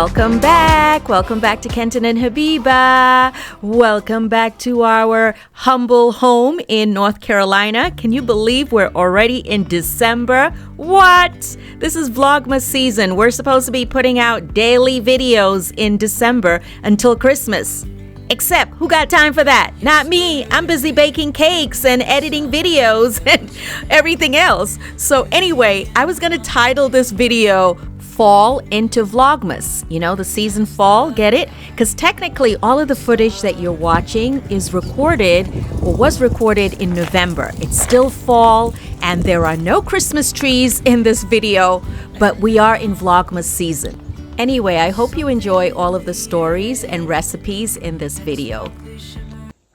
Welcome back. Welcome back to Kenton and Habiba. Welcome back to our humble home in North Carolina. Can you believe we're already in December? What? This is Vlogmas season. We're supposed to be putting out daily videos in December until Christmas. Except, who got time for that? Not me. I'm busy baking cakes and editing videos and everything else. So anyway, I was going to title this video Fall into Vlogmas. You know, the season fall, get it? Because technically all of the footage that you're watching is recorded or was recorded in November. It's still fall and there are no Christmas trees in this video, but we are in Vlogmas season. Anyway, I hope you enjoy all of the stories and recipes in this video.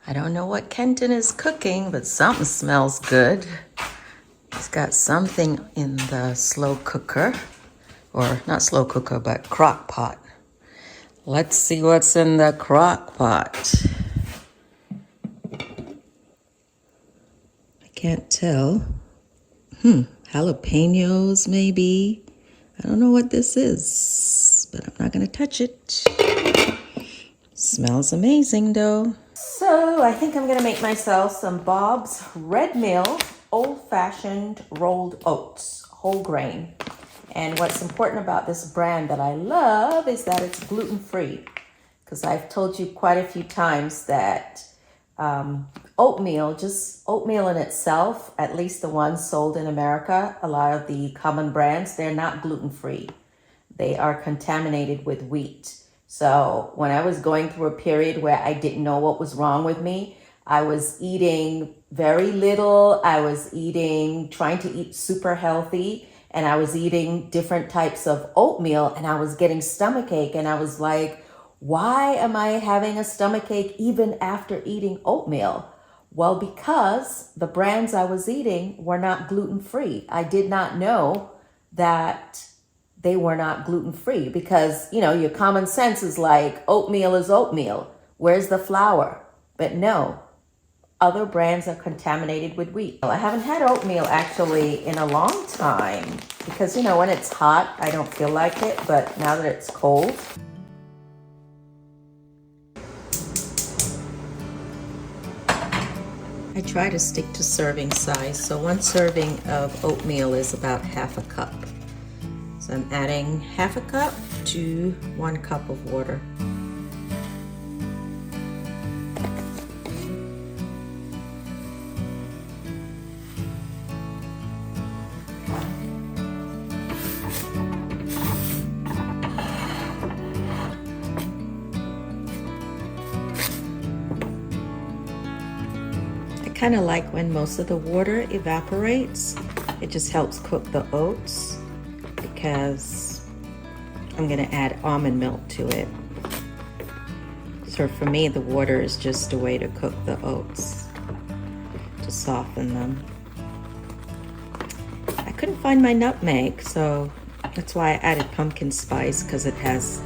I don't know what Kenton is cooking, but something smells good. He's got something in the slow cooker. Or not slow cooker, but crock pot. Let's see what's in the crock pot. I can't tell. Jalapenos maybe. I don't know what this is, but I'm not gonna touch it. Smells amazing though. So I think I'm gonna make myself some Bob's Red Mill old-fashioned rolled oats, whole grain. And what's important about this brand that I love is that it's gluten-free. Because I've told you quite a few times that oatmeal, just oatmeal in itself, at least the ones sold in America, a lot of the common brands, they're not gluten-free. They are contaminated with wheat. So when I was going through a period where I didn't know what was wrong with me, I was eating very little. I was trying to eat super healthy. And I was eating different types of oatmeal and I was getting stomachache. And I was like, why am I having a stomachache even after eating oatmeal? Well, because the brands I was eating were not gluten-free. I did not know that they were not gluten-free because, you know, your common sense is like oatmeal is oatmeal. Where's the flour? But no. Other brands are contaminated with wheat. I haven't had oatmeal actually in a long time because, you know, when it's hot, I don't feel like it, but now that it's cold. I try to stick to serving size. So one serving of oatmeal is about half a cup. So I'm adding half a cup to 1 cup of water. Kind of like when most of the water evaporates. It just helps cook the oats because I'm going to add almond milk to it. So for me, the water is just a way to cook the oats, to soften them. I couldn't find my nutmeg, so that's why I added pumpkin spice, because it has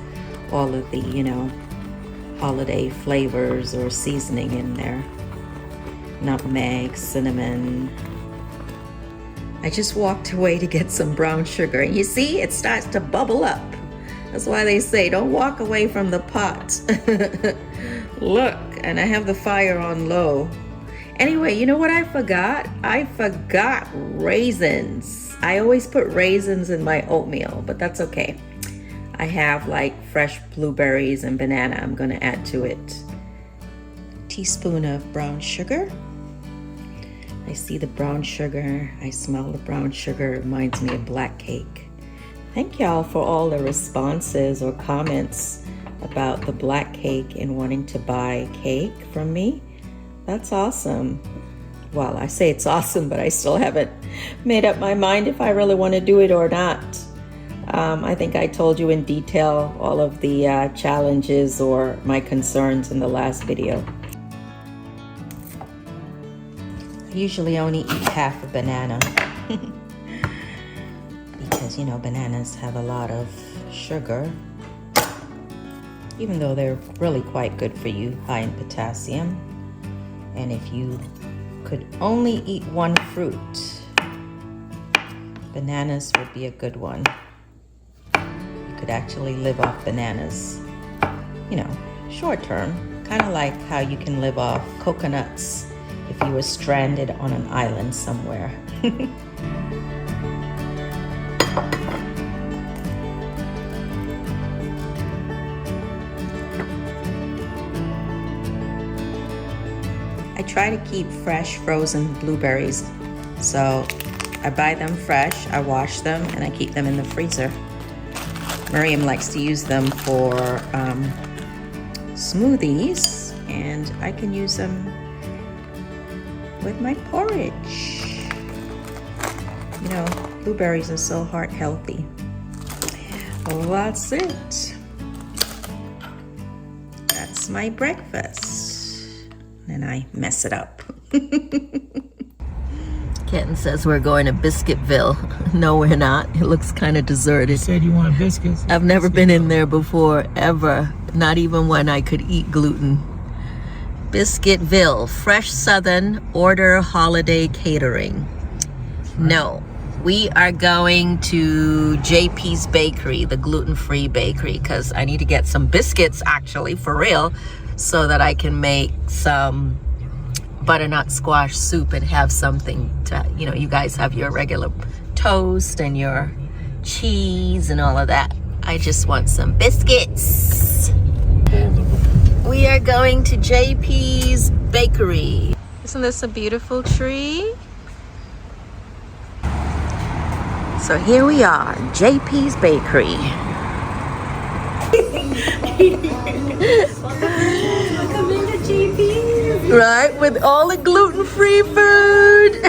all of the, you know, holiday flavors or seasoning in there. Nutmeg, cinnamon. I just walked away to get some brown sugar. And you see, it starts to bubble up. That's why they say, don't walk away from the pot. Look, and I have the fire on low. Anyway, you know what I forgot? I forgot raisins. I always put raisins in my oatmeal, but that's okay. I have like fresh blueberries and banana I'm gonna add to it. Teaspoon of brown sugar. I see the brown sugar, I smell the brown sugar, it reminds me of black cake. Thank y'all for all the responses or comments about the black cake and wanting to buy cake from me. That's awesome. Well, I say it's awesome, but I still haven't made up my mind if I really want to do it or not. I think I told you in detail all of the challenges or my concerns in the last video. I usually only eat half a banana because, you know, bananas have a lot of sugar, even though they're really quite good for you, high in potassium. And if you could only eat one fruit, bananas would be a good one. You could actually live off bananas, you know, short term. Kind of like how you can live off coconuts if you were stranded on an island somewhere. I try to keep fresh frozen blueberries, so I buy them fresh, I wash them, and I keep them in the freezer. Miriam likes to use them for smoothies, and I can use them with my porridge. You know, blueberries are so heart healthy. Well, that's it. That's my breakfast. And I mess it up. Kenton says we're going to Biscuitville. No, we're not. It looks kind of deserted. You said you wanted biscuits. I've never been in there before, ever. Not even when I could eat gluten. Biscuitville, fresh southern, order holiday catering. No, we are going to JP's Bakery, the gluten-free bakery, because I need to get some biscuits, actually, for real, so that I can make some butternut squash soup and have something to, you know, you guys have your regular toast and your cheese and all of that. I just want some biscuits. We are going to JP's Bakery. Isn't this a beautiful tree? So here we are, JP's Bakery. Welcome into JP's. Right, with all the gluten-free food.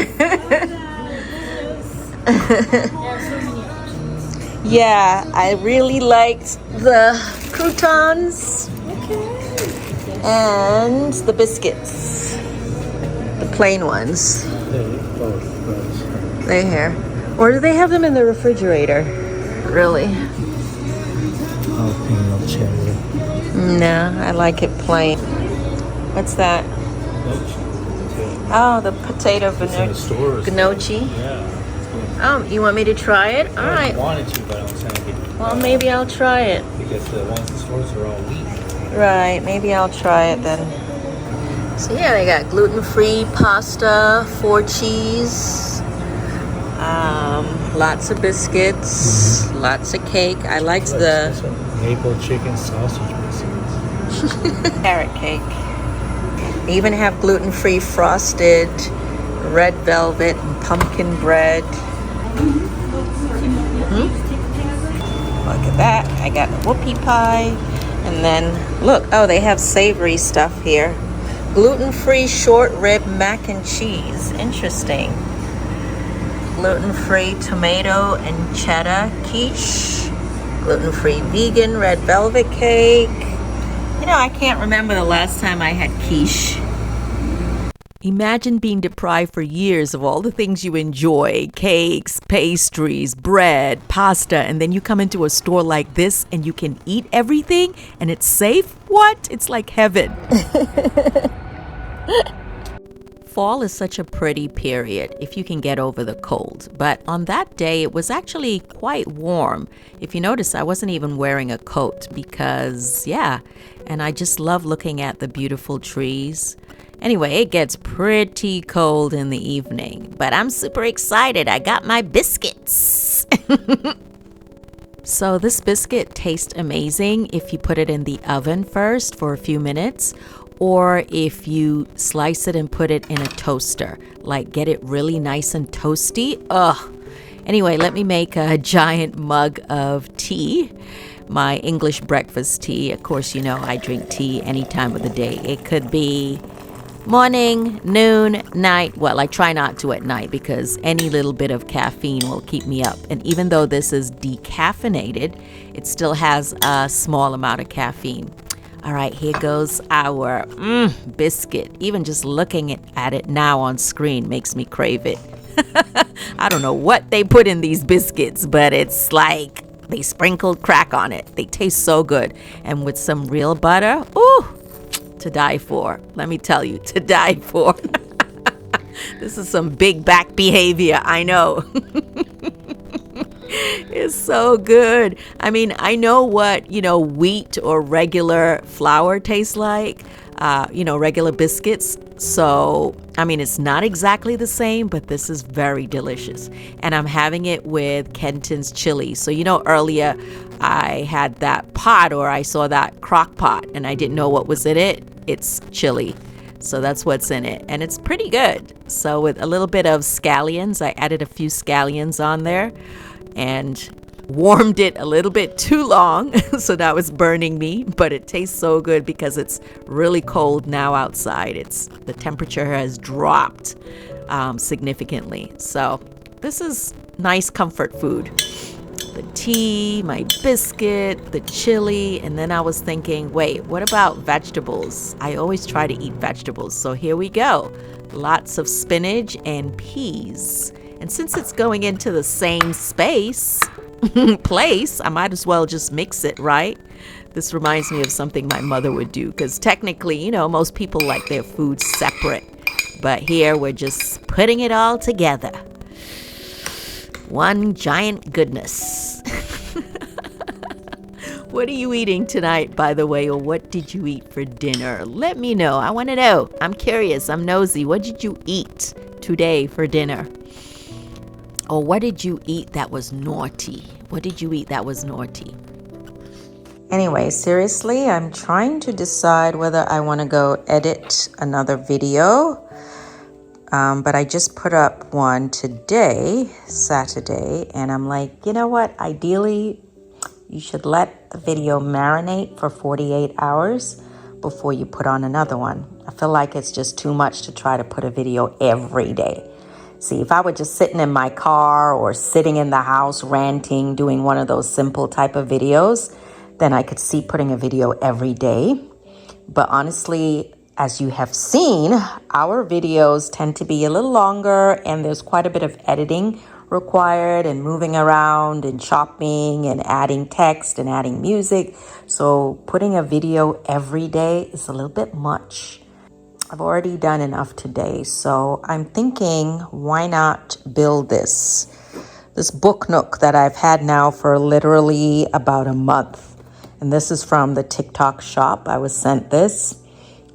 Yeah, I really liked the croutons and the biscuits, the plain ones. They're here. Or do they have them in the refrigerator? Really? Jalapeno cherry. No, I like it plain. What's that? Oh, the potato gnocchi. Yeah. You want me to try it? All right. I wanted to, but I'm saying. Well, maybe I'll try it. Because the ones in the stores are all wheat. Right, maybe I'll try it then. So yeah, they got gluten-free pasta, 4 cheese, lots of biscuits, lots of cake. I liked the maple chicken sausage biscuits. carrot cake. They even have gluten-free frosted red velvet and pumpkin bread. Look at that. I got the whoopie pie. And then, look, oh, they have savory stuff here. Gluten-free short rib mac and cheese. Interesting. Gluten-free tomato and cheddar quiche. Gluten-free vegan red velvet cake. You know, I can't remember the last time I had quiche. Imagine being deprived for years of all the things you enjoy, cakes, pastries, bread, pasta, and then you come into a store like this and you can eat everything and it's safe? What? It's like heaven. Fall is such a pretty period if you can get over the cold, but on that day it was actually quite warm. If you notice, I wasn't even wearing a coat because, yeah, and I just love looking at the beautiful trees. Anyway, it gets pretty cold in the evening, but I'm super excited. I got my biscuits. So this biscuit tastes amazing if you put it in the oven first for a few minutes, or if you slice it and put it in a toaster, like get it really nice and toasty. Ugh. Anyway, let me make a giant mug of tea. My English breakfast tea. Of course, you know I drink tea any time of the day. It could be morning, noon, night. Well, I try not to at night because any little bit of caffeine will keep me up. And even though this is decaffeinated, it still has a small amount of caffeine. All right, here goes our biscuit. Even just looking at it now on screen makes me crave it. I don't know what they put in these biscuits, but it's like they sprinkled crack on it. They taste so good. And with some real butter, ooh, to die for. Let me tell you, to die for. This is some big back behavior, I know. It's so good. I mean, I know what, wheat or regular flour tastes like, regular biscuits. So, I mean, it's not exactly the same, but this is very delicious. And I'm having it with Kenton's chili. So, earlier I had that pot, or I saw that crock pot, and I didn't know what was in it. It's chili. So that's what's in it. And it's pretty good. So with a little bit of scallions, I added a few scallions on there and warmed it a little bit too long. So that was burning me, but it tastes so good because it's really cold now outside. The temperature has dropped significantly. So this is nice comfort food. The tea, my biscuit, the chili, and then I was thinking, wait, what about vegetables? I always try to eat vegetables, so here we go. Lots of spinach and peas. And since it's going into the same place, I might as well just mix it, right? This reminds me of something my mother would do, because technically, most people like their food separate. But here we're just putting it all together. One giant goodness. What are you eating tonight, by the way, or what did you eat for dinner? Let me know. I want to know. I'm curious. I'm nosy. What did you eat today for dinner? Or what did you eat that was naughty? What did you eat that was naughty? Anyway, seriously, I'm trying to decide whether I want to go edit another video. But I just put up one today, Saturday, and I'm like, you know what? Ideally, you should let the video marinate for 48 hours before you put on another one. I feel like it's just too much to try to put a video every day. See, if I were just sitting in my car or sitting in the house ranting, doing one of those simple type of videos, then I could see putting a video every day. But honestly, as you have seen, our videos tend to be a little longer and there's quite a bit of editing required and moving around and chopping and adding text and adding music. So putting a video every day is a little bit much. I've already done enough today, so I'm thinking, why not build this book nook that I've had now for literally about a month. And this is from the TikTok shop. I was sent this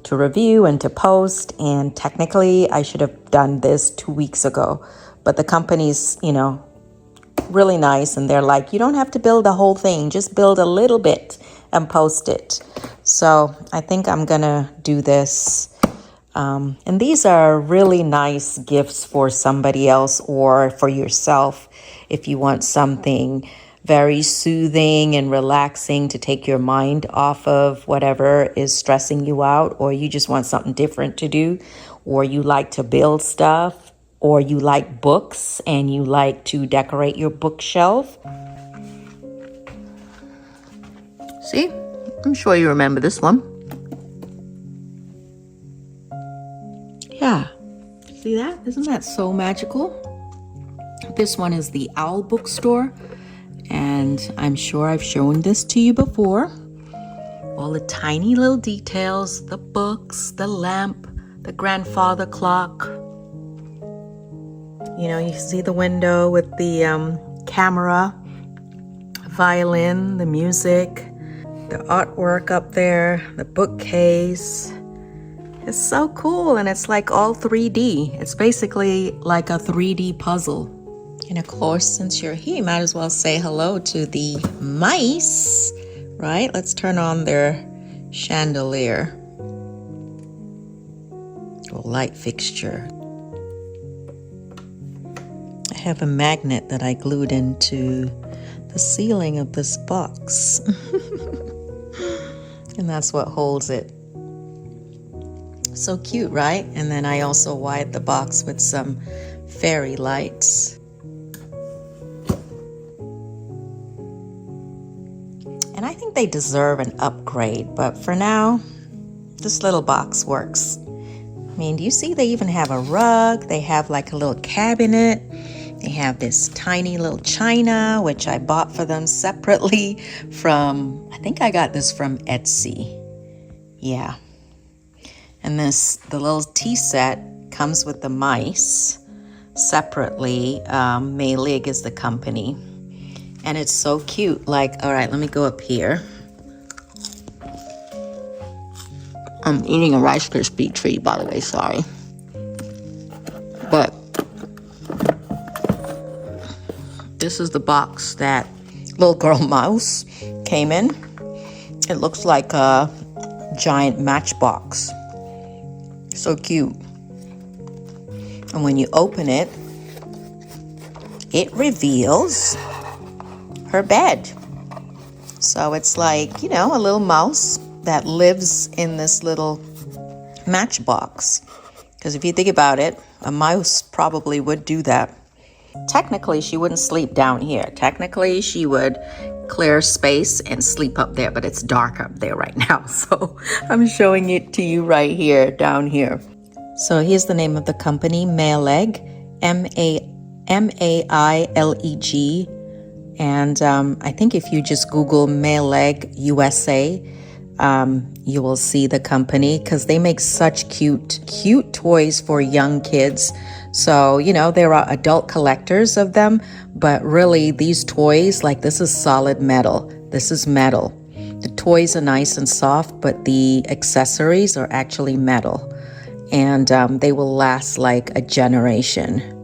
to review and to post, and technically I should have done this 2 weeks ago, but the company's really nice, and they're like, you don't have to build the whole thing, just build a little bit and post it. So I think I'm gonna do this, and these are really nice gifts for somebody else or for yourself if you want something very soothing and relaxing to take your mind off of whatever is stressing you out, or you just want something different to do, or you like to build stuff, or you like books and you like to decorate your bookshelf. See, I'm sure you remember this one. Yeah, see that? Isn't that so magical? This one is the Owl Bookstore. And I'm sure I've shown this to you before. All the tiny little details, the books, the lamp, the grandfather clock. You see the window with the camera, violin, the music, the artwork up there, the bookcase. It's so cool, and it's like all 3D. It's basically like a 3D puzzle. And of course, since you're here, you might as well say hello to the mice, right? Let's turn on their chandelier or light fixture. I have a magnet that I glued into the ceiling of this box. And that's what holds it. So cute, right? And then I also wired the box with some fairy lights. And I think they deserve an upgrade, but for now, this little box works. I mean, do you see they even have a rug? They have like a little cabinet. They have this tiny little china, which I bought for them separately from, I think I got this from Etsy. Yeah. And the little tea set comes with the mice separately. Maylig is the company. And it's so cute. Like, all right, let me go up here. I'm eating a Rice Krispie treat, by the way, sorry. But this is the box that little girl mouse came in. It looks like a giant matchbox. So cute. And when you open it, it reveals her bed. So it's like, you know, a little mouse that lives in this little matchbox. Because if you think about it, a mouse probably would do that. Technically, she wouldn't sleep down here. Technically, she would clear space and sleep up there, but it's dark up there right now. So I'm showing it to you right here, down here. So here's the name of the company, Maileg, M-A-I-L-E-G. And I think if you just Google Maileg USA, you will see the company because they make such cute toys for young kids. So, you know, there are adult collectors of them, but really these toys, like this is solid metal. This is metal. The toys are nice and soft, but the accessories are actually metal. And they will last like a generation.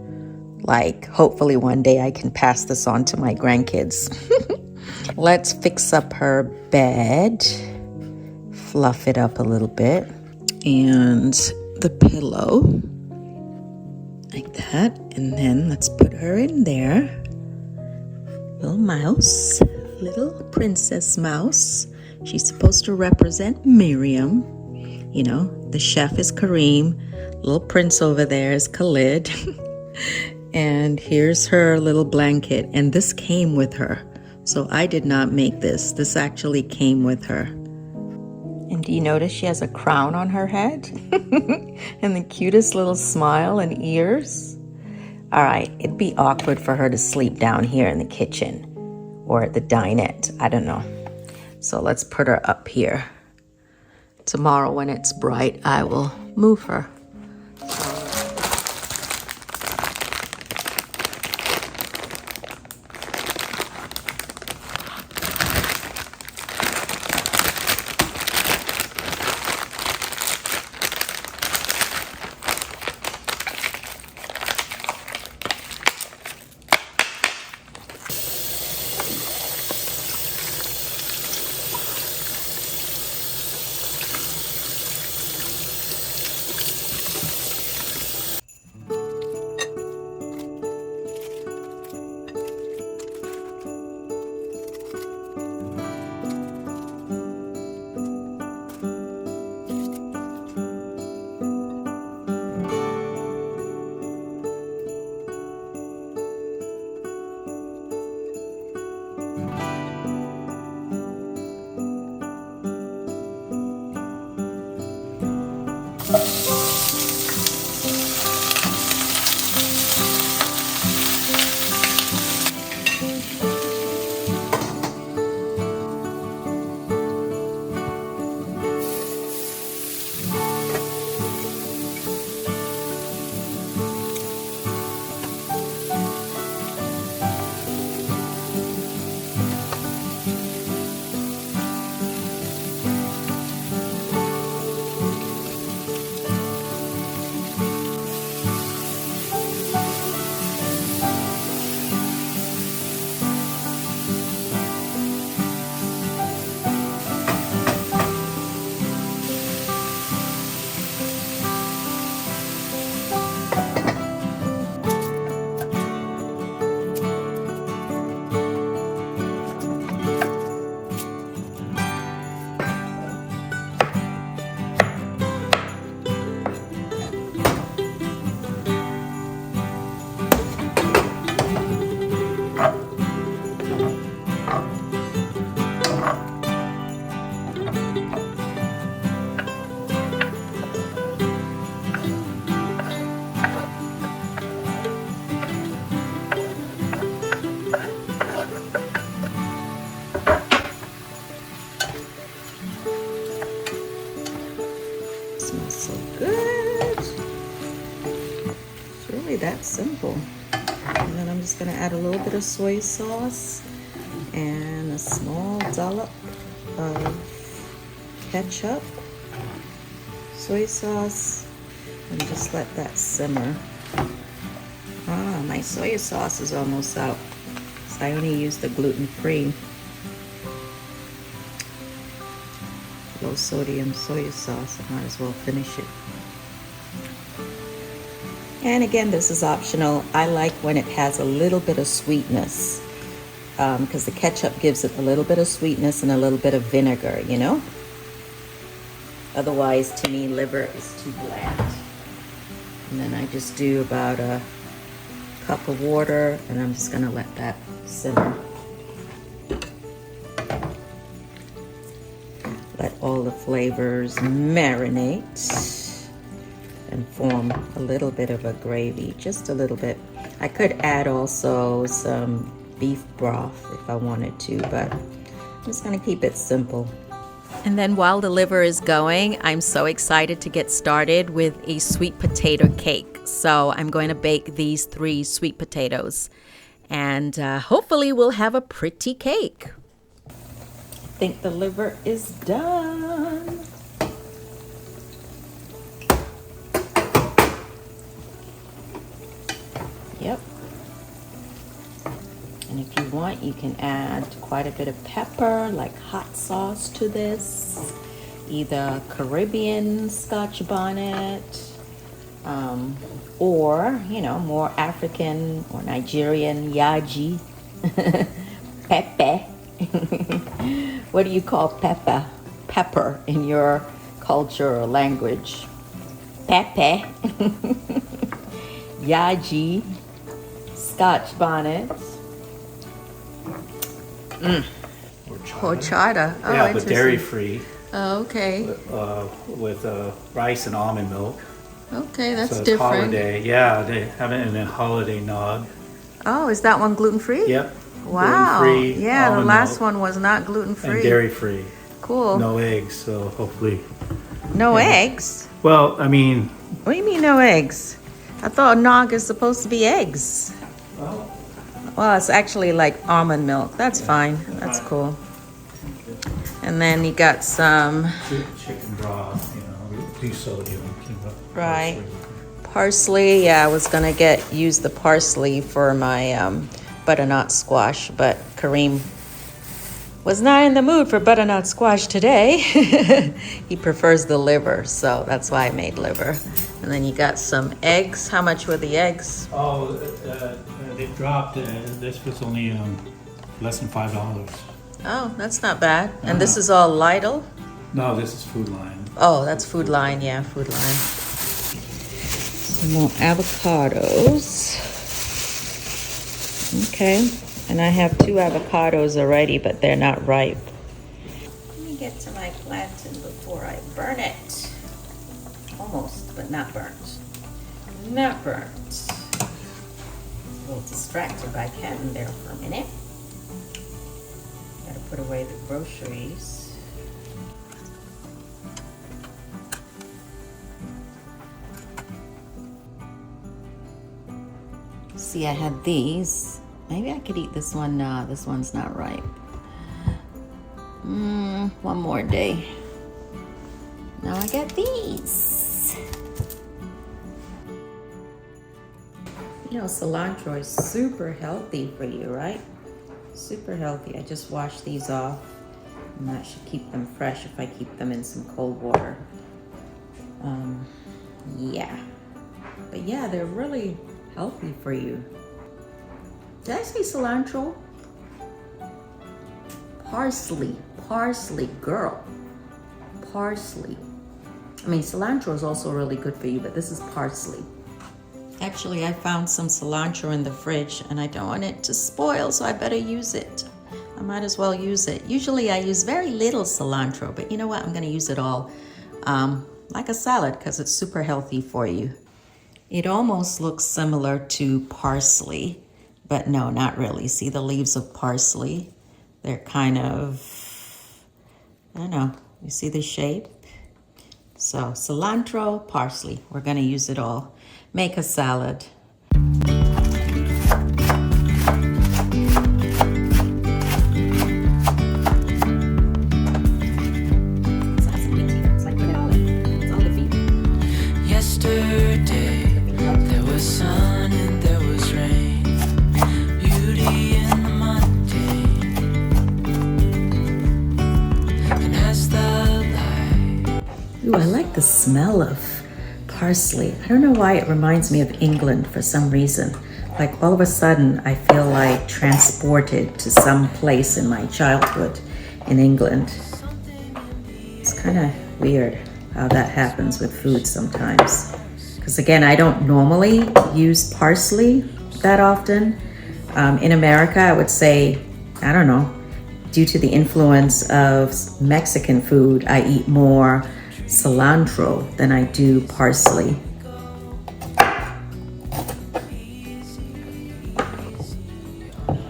Like, hopefully one day I can pass this on to my grandkids. Let's fix up her bed. Fluff it up a little bit. And the pillow. Like that. And then let's put her in there. Little mouse. Little princess mouse. She's supposed to represent Miriam. You know, the chef is Kareem. Little prince over there is Khalid. And here's her little blanket. And this came with her. So I did not make this. This actually came with her. And do you notice she has a crown on her head? And the cutest little smile and ears. All right, it'd be awkward for her to sleep down here in the kitchen or at the dinette. I don't know. So let's put her up here. Tomorrow when it's bright, I will move her. Smells so good. It's really that simple. And then I'm just gonna add a little bit of soy sauce and a small dollop of ketchup, soy sauce, and just let that simmer. Ah, my soy sauce is almost out. So I only use the gluten-free, low sodium soy sauce. I might as well finish it. And again, this is optional. I like when it has a little bit of sweetness, because the ketchup gives it a little bit of sweetness and a little bit of vinegar, you know? Otherwise, to me, liver is too bland. And then I just do about a cup of water, and I'm just gonna let that simmer. Let all the flavors marinate and form a little bit of a gravy, just a little bit. I could add also some beef broth if I wanted to, but I'm just gonna keep it simple. And then while the liver is going, I'm so excited to get started with a sweet potato cake. So I'm going to bake these 3 sweet potatoes, and hopefully we'll have a pretty cake. I think the liver is done. Yep. And if you want, you can add quite a bit of pepper, like hot sauce to this. Either Caribbean Scotch bonnet, or, you know, more African or Nigerian yaji. Pepe. What do you call pepper? Pepper in your culture or language? Pepe. Yaji. Scotch bonnet. Horchata. Oh, yeah, but dairy free. Oh, okay. With rice and almond milk. Okay, that's so it's different. Holiday. Yeah, they have it in a holiday nog. Oh, is that one gluten-free? Yep. Wow. Gluten-free, Yeah, the almond last milk, one was not gluten-free. and dairy free. Cool. No eggs, so hopefully. No eggs? Well, I mean. What do you mean no eggs? I thought a nog is supposed to be eggs. Well, it's actually like almond milk. That's fine. That's cool. And then you got some Chicken broth, you know, do sodium. right parsley. Yeah, I was gonna use the parsley for my butternut squash, but Kareem was not in the mood for butternut squash today. He prefers the liver, so that's why I made liver. And then you got some eggs. How much were the eggs? Oh, they dropped. This was only less than $5. Oh, that's not bad. And this is all Lidl? No, this is Food Line. Oh, that's Food Line. Yeah, Food Line. Some more avocados. Okay. And I have 2 avocados already, but they're not ripe. Let me get to my plantain before I burn it. Almost, but not burnt. Not burnt. A little distracted by cat in there for a minute. Gotta put away the groceries. See, I had these. Maybe I could eat this one. No, this one's not ripe. One more day. Now I got these. You know, cilantro is super healthy for you, right? Super healthy. I just washed these off, and that should keep them fresh if I keep them in some cold water. Yeah. But yeah, they're really healthy for you. Did I say cilantro? Parsley, girl. Parsley. I mean, cilantro is also really good for you, but this is parsley. Actually, I found some cilantro in the fridge, and I don't want it to spoil, so I better use it. I might as well use it. Usually I use very little cilantro, but you know what? I'm gonna use it all like a salad because it's super healthy for you. It almost looks similar to parsley, but no, not really. See the leaves of parsley? They're kind of, I don't know, you see the shape? So cilantro, parsley, we're gonna use it all. Make a salad. Let Yesterday, there was sun and there was rain. Beauty in the mundane. And as the light. Ooh, I like the smell of parsley. I don't know why it reminds me of England for some reason. Like all of a sudden, I feel like transported to some place in my childhood in England. It's kind of weird how that happens with food sometimes. Because again, I don't normally use parsley that often. In America, I would say, I don't know, due to the influence of Mexican food, I eat more cilantro than I do parsley.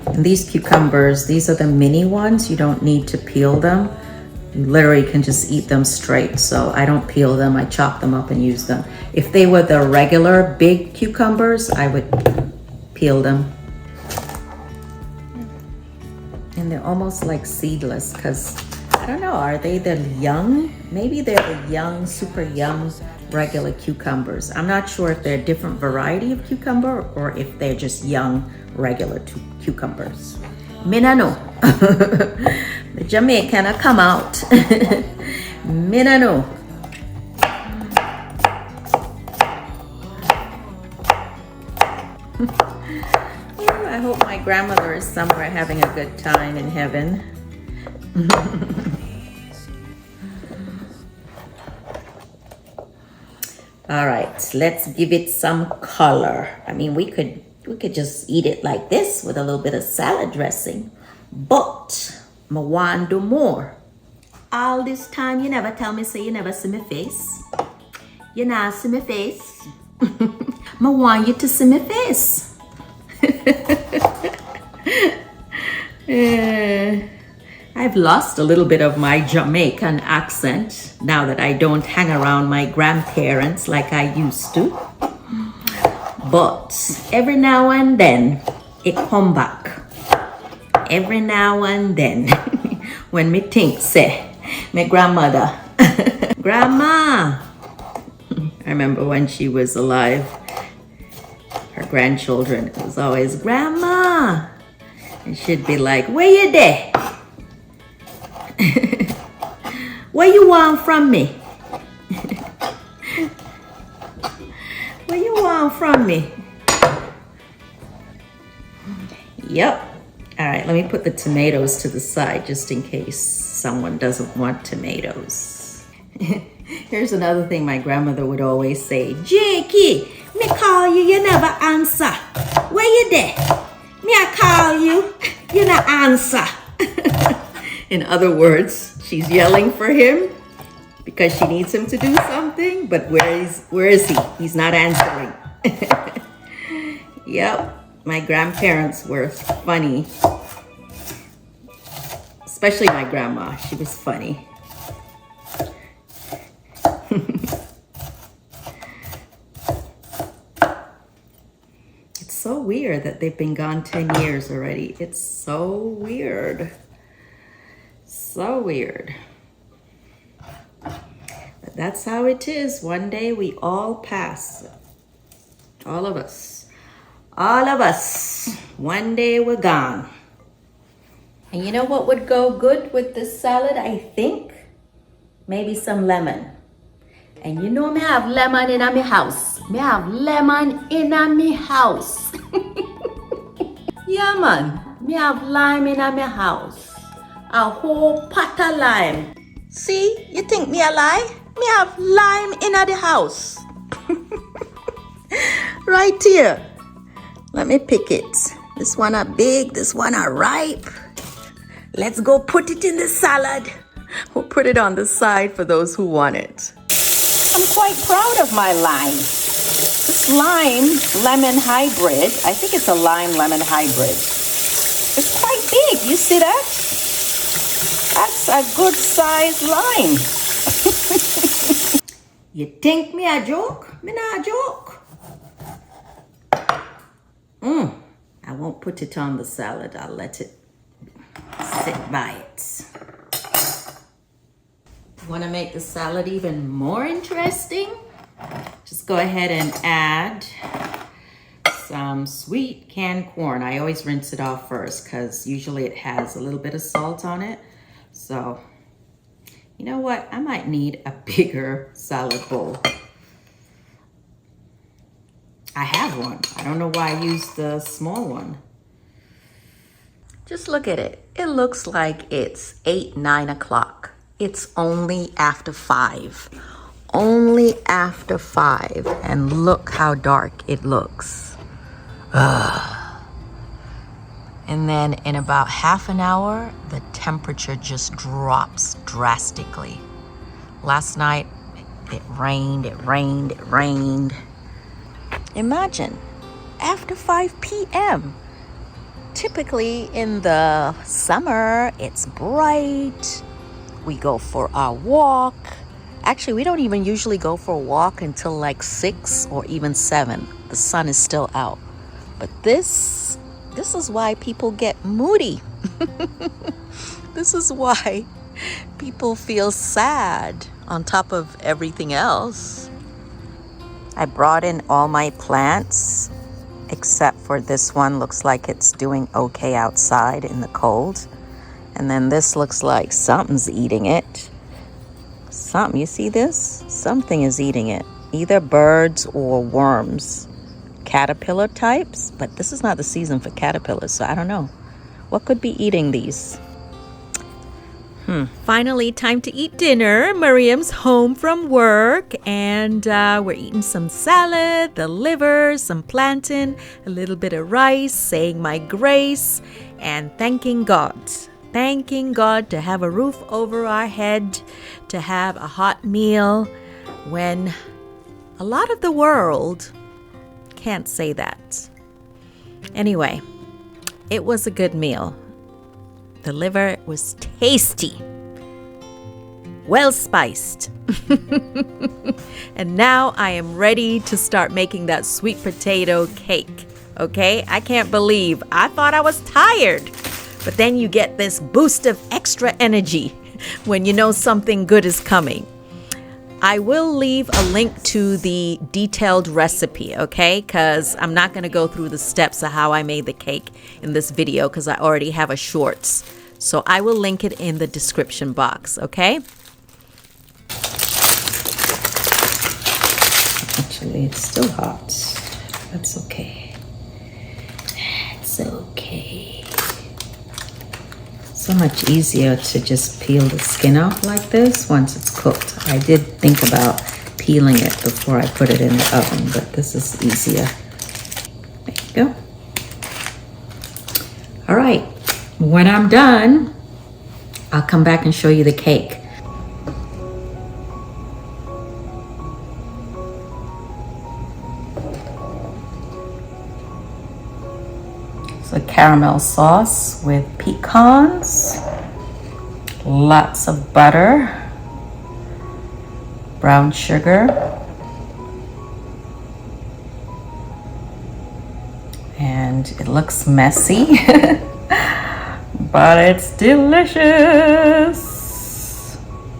And these cucumbers, these are the mini ones. You don't need to peel them. You literally can just eat them straight. So I don't peel them, I chop them up and use them. If they were the regular big cucumbers, I would peel them. And they're almost like seedless because, I don't know, are they the young? Maybe they're the young, super young, regular cucumbers. I'm not sure if they're a different variety of cucumber or if they're just young, regular cucumbers. Me no know. The Jamaican come out. Me no know. I hope my grandmother is somewhere having a good time in heaven. All right, let's give it some color. I mean, we could just eat it like this with a little bit of salad dressing, but I want to do more. All this time, you never tell me, say you never see my face. You not see my face. I want you to see my face. I've lost a little bit of my Jamaican accent now that I don't hang around my grandparents like I used to. But every now and then it come back. Every now and then when me think say my grandmother grandma, I remember when she was alive, her grandchildren, it was always grandma, and she'd be like, where you there? What you want from me? What you want from me? Yep. All right, let me put the tomatoes to the side just in case someone doesn't want tomatoes. Here's another thing my grandmother would always say. Jakey, me call you, you never answer. Where you there? Me I call you, you not answer. In other words, she's yelling for him because she needs him to do something, but where is he? He's not answering. Yep, my grandparents were funny. Especially my grandma, she was funny. It's so weird that they've been gone 10 years already. It's so weird. So weird. But that's how it is. One day we all pass. All of us. All of us. One day we're gone. And you know what would go good with this salad, I think? Maybe some lemon. And you know me have lemon in my house. Me have lemon in my house. Yeah, man. Me have lime in my house. A whole pot of lime. See, you think me a lie? Me have lime in the house. Right here. Let me pick it. This one are big, this one are ripe. Let's go put it in the salad. We'll put it on the side for those who want it. I'm quite proud of my lime. This lime lemon hybrid, I think it's a lime lemon hybrid. It's quite big, you see that? That's a good size lime. You think me a joke? Me not a joke. I won't put it on the salad. I'll let it sit by it. Want to make the salad even more interesting? just go ahead and add some sweet canned corn. I always rinse it off first because usually it has a little bit of salt on it. So, you know what? I might need a bigger salad bowl. I have one. I don't know why I used the small one. Just look at it. It looks like it's 8, 9 o'clock. It's only after 5. Only after 5. And look how dark it looks. Ugh. And then in about half an hour, the temperature just drops drastically. Last night, it rained, it rained, it rained. Imagine, after 5 p.m. Typically in the summer, it's bright. We go for our walk. Actually, we don't even usually go for a walk until like 6 or even 7. The sun is still out. But this is why people get moody. This is why people feel sad on top of everything else. I brought in all my plants, except for this one. Looks like it's doing okay outside in the cold. And then this looks like something's eating it. Something, you see this? Something is eating it. Either birds or worms. Caterpillar types, but this is not the season for caterpillars, so I don't know. What could be eating these? Finally, time to eat dinner. Miriam's home from work, and we're eating some salad, the liver, some plantain, a little bit of rice, saying my grace, and thanking God. Thanking God to have a roof over our head, to have a hot meal when a lot of the world can't say that. Anyway, it was a good meal. The liver was tasty, well spiced. And now I am ready to start making that sweet potato cake. Okay, I can't believe I thought I was tired, but then you get this boost of extra energy when you know something good is coming. I will leave a link to the detailed recipe, okay? Because I'm not going to go through the steps of how I made the cake in this video because I already have a shorts. So I will link it in the description box, okay? Actually, it's still hot. That's okay. It's okay. So much easier to just peel the skin off like this once it's cooked. I did think about peeling it before I put it in the oven, but this is easier. There you go. All right, when I'm done, I'll come back and show you the cake. So caramel sauce with pecans, lots of butter, brown sugar, and it looks messy, but it's delicious.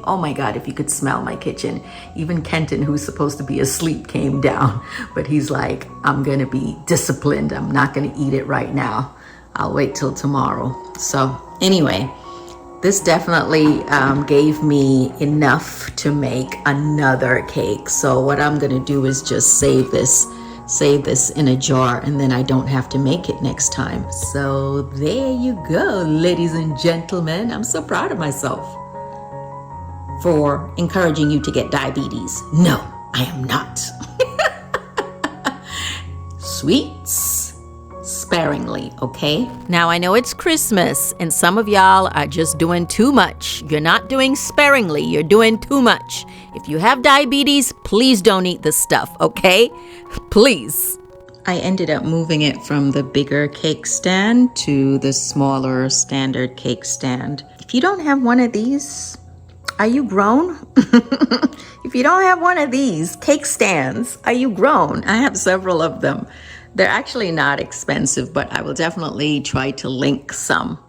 Oh my God, if you could smell my kitchen. Even Kenton, who's supposed to be asleep, came down, but he's like, I'm gonna be disciplined. I'm not gonna eat it right now. I'll wait till tomorrow. So anyway, this definitely gave me enough to make another cake. So what I'm gonna do is just save this in a jar, and then I don't have to make it next time. So there you go, ladies and gentlemen. I'm so proud of myself for encouraging you to get diabetes. No, I am not. Sweets sparingly, okay? Now I know it's Christmas and some of y'all are just doing too much. You're not doing sparingly, you're doing too much. If you have diabetes, please don't eat this stuff, okay? Please. I ended up moving it from the bigger cake stand to the smaller standard cake stand. If you don't have one of these, are you grown? If you don't have one of these cake stands, are you grown? I have several of them. They're actually not expensive, but I will definitely try to link some.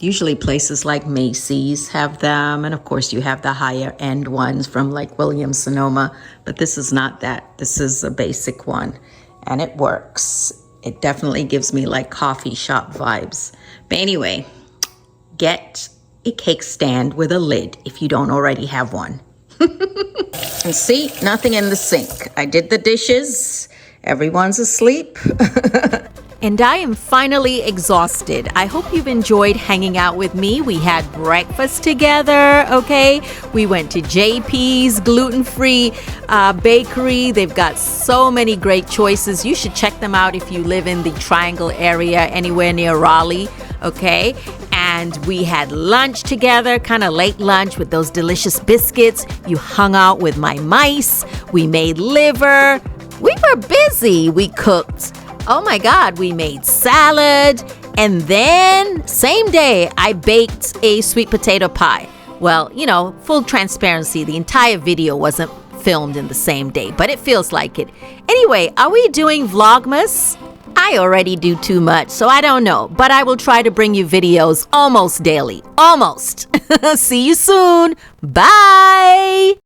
Usually places like Macy's have them, and of course you have the higher end ones from like Williams-Sonoma, but this is not that. This is a basic one, and it works. It definitely gives me like coffee shop vibes. But anyway, get a cake stand with a lid if you don't already have one. And see, nothing in the sink. I did the dishes. Everyone's asleep. And I am finally exhausted. I hope you've enjoyed hanging out with me. We had breakfast together, okay? We went to JP's gluten-free bakery. They've got so many great choices. You should check them out if you live in the Triangle area, anywhere near Raleigh, okay? And we had lunch together, kind of late lunch with those delicious biscuits. You hung out with my mice. We made liver. We were busy. We cooked. Oh my God, we made salad. And then, same day, I baked a sweet potato pie. Well, you know, full transparency, the entire video wasn't filmed in the same day, but it feels like it. Anyway, are we doing Vlogmas? I already do too much, so I don't know, but I will try to bring you videos almost daily. Almost. See you soon. Bye.